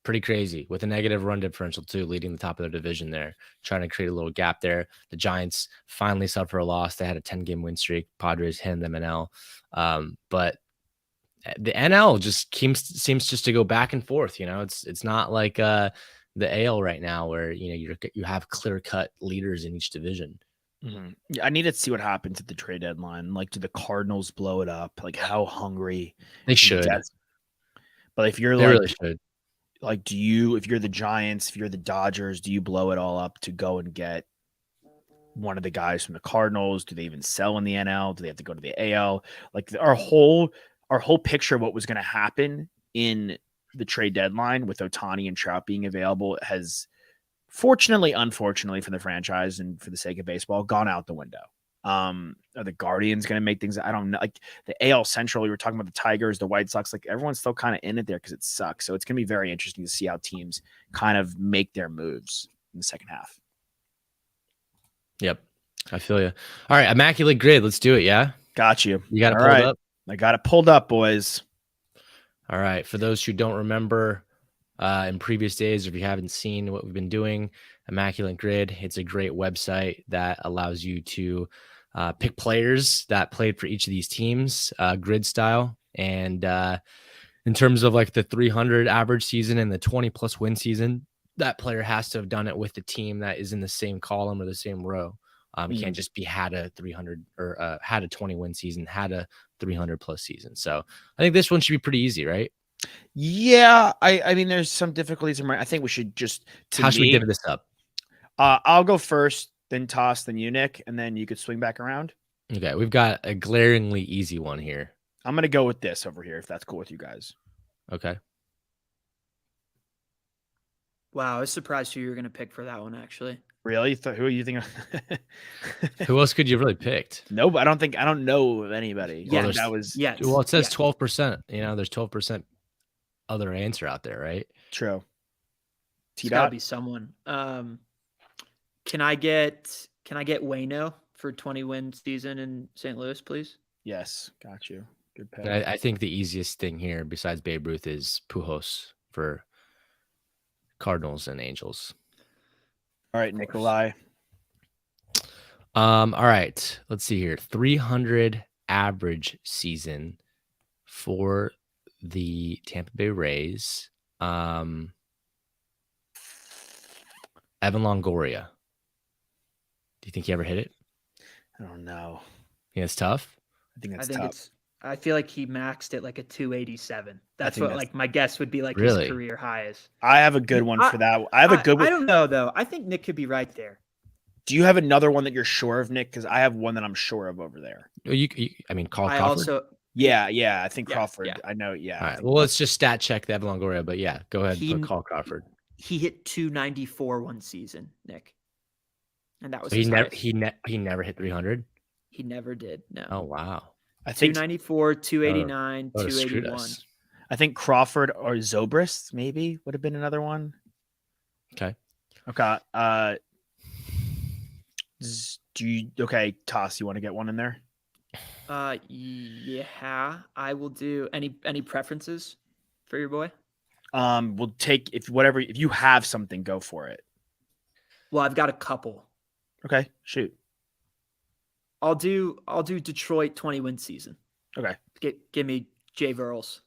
A: Pretty crazy, with a negative run differential too, leading the top of their division there, trying to create a little gap there. The Giants finally suffer a loss. They had a 10-game win streak. Padres hand them an L. But the NL just seems just to go back and forth. You know, it's not like the AL right now where you have clear-cut leaders in each division.
D: Mm-hmm. Yeah, I need to see what happens at the trade deadline. Like, do the Cardinals blow it up? Like, how hungry
A: they should?
D: But if you're
A: they really should.
D: Like, if you're the Giants, if you're the Dodgers, do you blow it all up to go and get one of the guys from the Cardinals? Do they even sell in the NL? Do they have to go to the AL? Like our whole picture of what was going to happen in the trade deadline with Ohtani and Trout being available has unfortunately for the franchise and for the sake of baseball, gone out the window. Are the Guardians going to make things? I don't know. Like the AL Central, we were talking about the Tigers, the White Sox, like everyone's still kind of in it there because it sucks. So it's going to be very interesting to see how teams kind of make their moves in the second half.
A: Yep. I feel you. All right. Immaculate Grid. Let's do it. Yeah.
D: Got you.
A: You got it pulled up?
D: I got it pulled up, boys.
A: All right. For those who don't remember in previous days, or if you haven't seen what we've been doing, Immaculate Grid, it's a great website that allows you to pick players that played for each of these teams, grid style. And in terms of like the 300 average season and the 20+ win season, that player has to have done it with the team that is in the same column or the same row. You can't just be had a 300 or had a 20 win season, had a 300+ season. So I think this one should be pretty easy, right?
D: Yeah. I mean, there's some difficulties. I think we should just,
A: how should we divvy this up?
D: I'll go first, then Toss, then you, Nick, and then you could swing back around.
A: Okay. We've got a glaringly easy one here.
D: I'm going to go with this over here, if that's cool with you guys.
A: Okay.
C: Wow, I was surprised who you were going to pick for that one, actually.
D: Really? Who are you thinking?
A: Who else could you have really picked?
D: No, I don't know of anybody.
C: Yeah,
A: well,
C: that
A: was Well, it says 12%. You know, there's 12% other answer out there, right?
D: True.
C: It's gotta be someone. Can I get Waino for 20-win season in St. Louis, please?
D: Yes, got you. Good pick.
A: I think the easiest thing here, besides Babe Ruth, is Pujols for Cardinals and Angels.
D: All right,
C: course.
D: Nikolai.
A: All right. Let's see here. 300 average season for the Tampa Bay Rays. Evan Longoria. Do you think he ever hit it?
D: I don't know.
A: Yeah, it's tough.
D: I think
C: I
D: that's
C: think
D: tough.
C: I feel like he maxed it like a 287. That's
D: think
C: what
D: that's-
C: like my guess would be like
A: Really?
C: his career highest.
D: I have a good one for that. I have a good
C: I
D: one.
C: don't know though. I think Nick could be right there.
D: Do you have another one that you're sure of, Nick? Because I have one that I'm sure of over there.
A: I mean, Carl
C: I
A: Crawford.
C: also
D: Yeah, I think
C: Yeah,
D: Crawford.
C: yeah.
D: I know. Yeah.
A: All
D: I
A: right.
D: think
A: Well, let's just stat check the Evan Longoria. But yeah, go ahead.
C: He-
A: Put Carl Crawford.
C: he hit 294 one season, Nick. And that was
A: So he
C: his
A: never
C: highest.
A: he never hit 300.
C: He never did. No.
A: Oh wow.
D: I think
C: 294, 289,
A: That would've screwed
C: 281.
A: us.
D: I think Crawford or Zobrist maybe would have been another one.
A: Okay.
D: Okay. Okay, Toss, you want to get one in there?
C: Yeah, I will do any preferences for your boy?
D: We'll take if you have something, go for it.
C: Well, I've got a couple.
D: Okay, shoot.
C: I'll do Detroit 20-win season.
D: Okay,
C: Give me Jay Verls,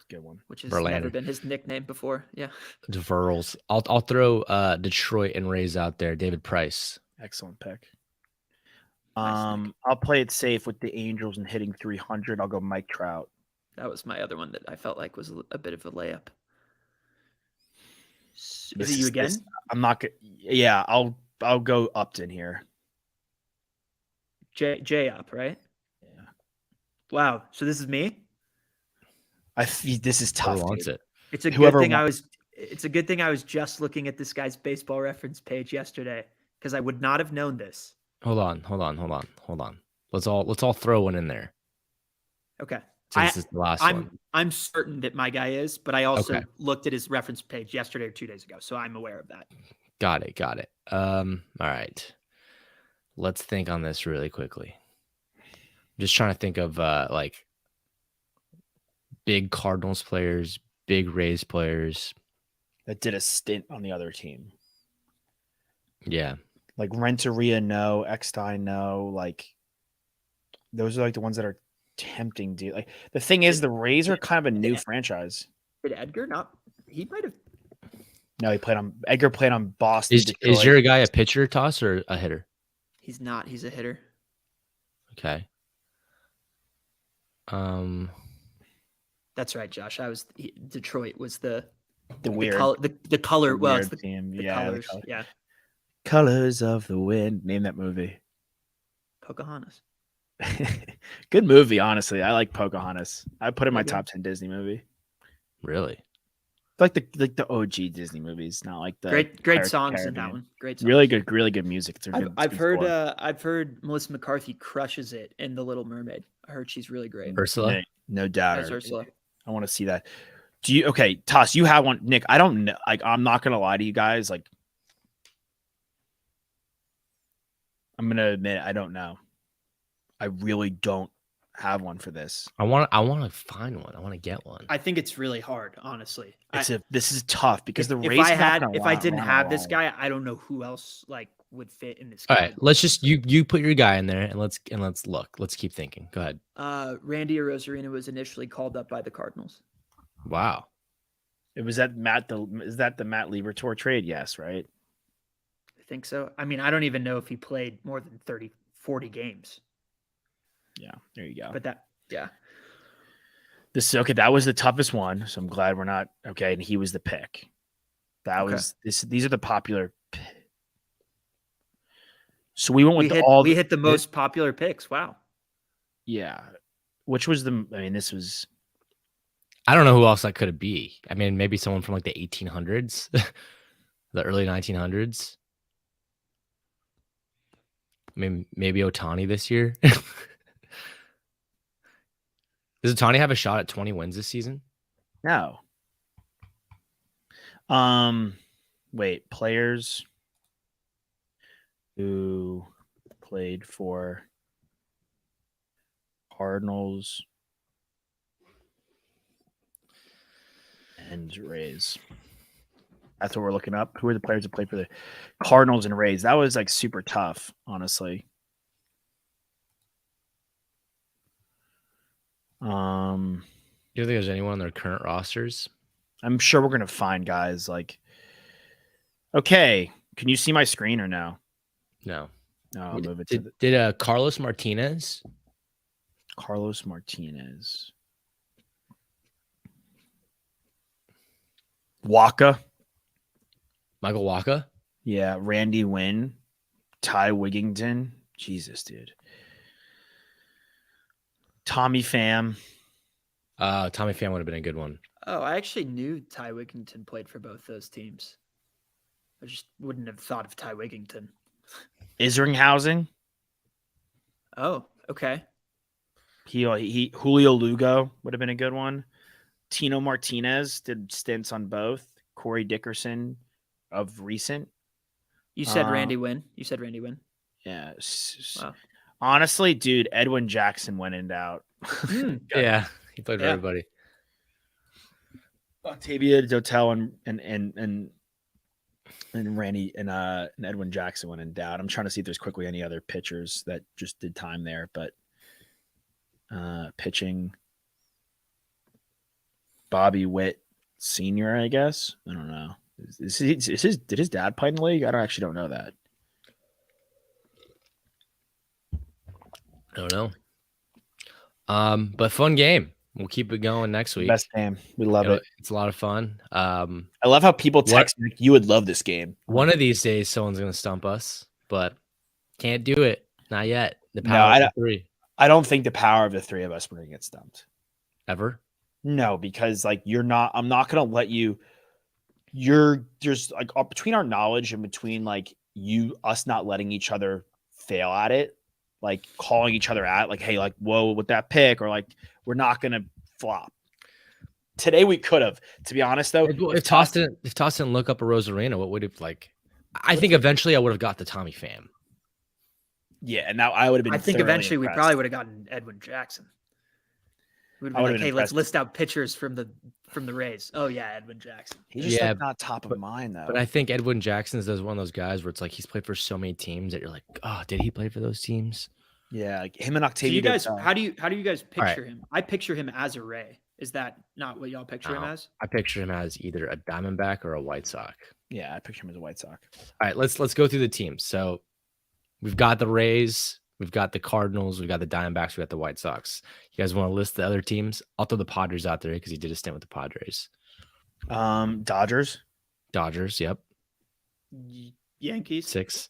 D: good one.
C: which has never
A: Verlander.
C: been his nickname before. Yeah.
A: Deferrals. I'll throw Detroit and Rays out there. David Price.
D: Excellent pick.
C: Nice, Nick.
D: I'll play it safe with the Angels and hitting 300. I'll go Mike Trout.
C: That was my other one that I felt like was a bit of a layup. Is
D: This
C: it you again?
D: I'm not good. Yeah, I'll go Upton here.
C: J up, right?
D: Yeah.
C: Wow. So this is me?
D: This is tough.
A: Whoever wants
D: dude.
A: it.
C: It's a
D: Whoever
C: good thing
D: wa-
C: it's a good thing I was just looking at this guy's baseball reference page yesterday because I would not have known this.
A: Hold on. Let's all throw one in there.
C: Okay.
A: Since this is the last one.
C: I'm certain that my guy is, but I also
A: Okay.
C: looked at his reference page yesterday or 2 days ago, so I'm aware of that.
A: Got it. All right. Let's think on this really quickly. I'm just trying to think of like big Cardinals players, big Rays players.
D: That did a stint on the other team.
A: Yeah.
D: Like Renteria, no. Eckstein, no. Like those are like the ones that are tempting. Like the thing is, the Rays are kind of a new franchise.
C: Did Edgar not? He might have.
D: No, Edgar played on Boston.
A: Is
D: Detroit.
A: your guy a pitcher, Toss, or a hitter?
C: He's not. He's a hitter.
A: Okay.
C: That's right, Josh. Detroit was the
D: weird
C: color. The color. Well, it's
D: weird
C: the
D: team?
C: the
D: Yeah, the
C: colors.
D: color.
C: Yeah.
D: Colors of the Wind. Name that movie.
C: Pocahontas.
D: Good movie, honestly. I like Pocahontas. I put it in my
C: Okay.
D: top 10 Disney movie.
A: Really?
D: Like the OG Disney movies, not like the
C: Great
D: Pirates of
C: songs
D: the
C: in that
D: Caribbean.
C: one. Great songs.
D: Really good music. It's a good,
C: I've
D: good
C: heard.
D: score.
C: I've heard Melissa McCarthy crushes it in The Little Mermaid. I heard she's really great.
A: Ursula?
D: No doubt.
C: As Ursula.
D: I want to see that. Okay, Toss, you have one. Nick, I don't know. Like, I'm not gonna lie to you guys. Like, I'm gonna admit I don't know. I really don't have one for this.
A: I want to find one. I want to get one.
C: I think it's really hard, honestly.
D: This is tough because the
C: if
D: Rays.
C: I didn't have this guy, I don't know who else like would fit in this.
A: All right, let's just you put your guy in there and let's look. Let's keep thinking. Go ahead.
C: Randy Arozarena was initially called up by the Cardinals.
A: Wow.
D: It was that is that the Matt Liberatore trade? Yes, right.
C: I think so. I mean, I don't even know if he played more than 40 games.
D: Yeah, there you go.
C: But yeah.
D: That was the toughest one. So I'm glad we're not okay. And he was the pick. That
C: Okay.
D: was this. These are the popular. So we went with
C: We hit the most popular picks. Wow.
D: Yeah, which was this was.
A: I don't know who else that could be. I mean, maybe someone from like the 1800s, the early 1900s. I mean, maybe Ohtani this year. Does Ohtani have a shot at 20 wins this season?
D: No. Wait, players who played for Cardinals and Rays. That's what we're looking up. Who are the players that played for the Cardinals and Rays? That was like super tough, honestly.
A: Do you think there's anyone on their current rosters?
D: I'm sure we're gonna find guys like. Okay, can you see my screen or no?
A: No.
D: No, I'll move it to the
A: Did Carlos Martinez?
D: Carlos Martinez. Waka.
A: Michael Waka?
D: Yeah, Randy Wynn, Ty Wigington. Jesus, dude. Tommy Pham.
A: Tommy Pham would have been a good one.
C: Oh, I actually knew Ty Wigington played for both those teams. I just wouldn't have thought of Ty Wigington.
D: Isringhausen.
C: Oh, okay.
D: He Julio Lugo would have been a good one. Tino Martinez did stints on both. Corey Dickerson of recent.
C: You said Randy Wynn. You said Randy Wynn.
D: Yeah.
C: Wow.
D: Honestly, dude, Edwin Jackson went in and out.
A: Yeah, he played for
C: Yeah.
A: everybody.
D: Octavia Dotel and Randy and Edwin Jackson went in doubt. I'm trying to see if there's quickly any other pitchers that just did time there, but pitching Bobby Witt Sr., I guess. I don't know. Did his dad play in the league? I actually don't know that.
A: I don't know. But fun game. We'll keep it going next week.
D: Best game. We love it.
A: It's a lot of fun.
D: I love how people text me, you would love this game.
A: One of these days, someone's going to stump us, but can't do it. Not yet. The
D: No,
A: power of three.
D: I don't think the power of the three of us we're gonna get stumped.
A: Ever?
D: No, because like I'm not gonna let you. There's like between our knowledge and between like us not letting each other fail at it, like calling each other out, like, hey, like, whoa, with that pick, or like, we're not gonna flop. Today we could have, to be honest though.
A: If Toss didn't look up a Rosarena, what would have like? I think eventually I would have got the Tommy Pham.
D: Yeah, and now I would have been.
C: I think
D: thoroughly
C: eventually we
D: impressed.
C: probably would have gotten Edwin Jackson. We'd have
D: I
C: been
D: would've
C: like,
D: been
C: hey, let's
D: impressed.
C: list out pitchers from the Rays. Oh yeah, Edwin Jackson.
D: He's just
A: Yeah,
D: like not top of mind though.
A: But I think Edwin Jackson's one of those guys where it's like he's played for so many teams that you're like, oh, did he play for those teams?
D: Yeah, like him and
C: So
D: Octavia.
C: you guys,
D: Dotel.
C: how do you guys picture
A: right.
C: him? I picture him as a Ray. Is that not what y'all picture him
A: No.
C: as?
A: I picture him as either a Diamondback or a White Sox.
D: Yeah, I picture him as a White Sox.
A: All right, let's go through the teams. So we've got the Rays, we've got the Cardinals, we've got the Diamondbacks, we've got the White Sox. You guys want to list the other teams? I'll throw the Padres out there because he did a stint with the Padres.
D: Dodgers.
A: Dodgers, yep.
C: Yankees.
A: 6.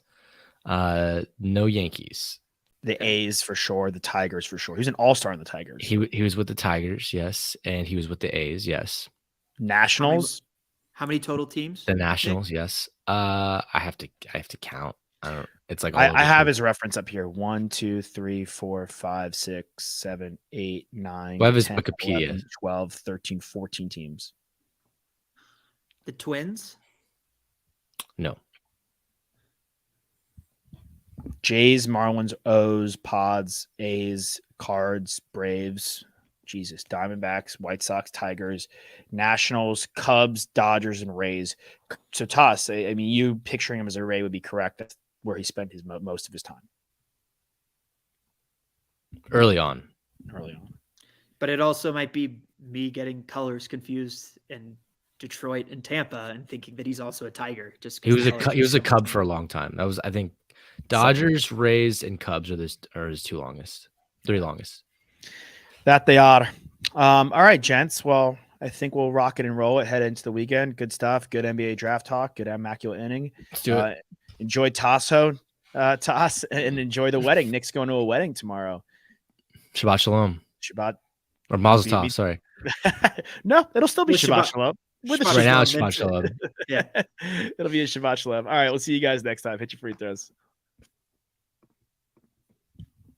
A: No Yankees.
D: The A's for sure. The Tigers for sure. He was an all-star in the Tigers.
A: He was with the Tigers, yes, and he was with the A's, yes.
D: Nationals.
C: How many total teams?
A: The Nationals, yes. I have to count. I don't. It's like
D: I have his reference up here. 1, 2, 3, 4, 5, 6, 7, 8, 9,
A: Well, I have his
D: 10,
A: Wikipedia.
D: 11, 12, 13, 14 teams.
C: The Twins.
A: No.
D: Jays, Marlins, O's, Pods, A's, Cards, Braves, Jesus, Diamondbacks, White Sox, Tigers, Nationals, Cubs, Dodgers, and Rays. So Toss, I mean, you picturing him as a Ray would be correct. That's where he spent his most of his time
A: Early on.
D: early on.
C: But it also might be me getting colors confused in Detroit and Tampa and thinking that he's also a Tiger. Just 'cause
A: He was
C: the
A: a
C: colors
A: he was
C: are
A: a
C: so
A: Cub
C: much
A: for a
C: different.
A: long time. That was, I think, Dodgers, Rays, and Cubs are his 3 longest.
D: That they are. All right, gents. Well, I think we'll rock it and roll it. Head into the weekend. Good stuff. Good NBA draft talk. Good immaculate inning.
A: Let's do it.
D: Enjoy Toss, and enjoy the wedding. Nick's going to a wedding tomorrow.
A: Shabbat Shalom.
D: Shabbat.
A: Or Mazel
D: Be-
A: Tov,
D: be-
A: sorry.
D: No, it'll still be
C: With
D: Shabbat
C: Shabbat-
D: Shalom. With a
C: Shabbat
A: Right now
C: Shalom
A: it's Shabbat
C: mentioned.
A: Shalom.
C: Yeah.
D: It'll be a Shabbat Shalom. All right, we'll see you guys next time. Hit your free throws.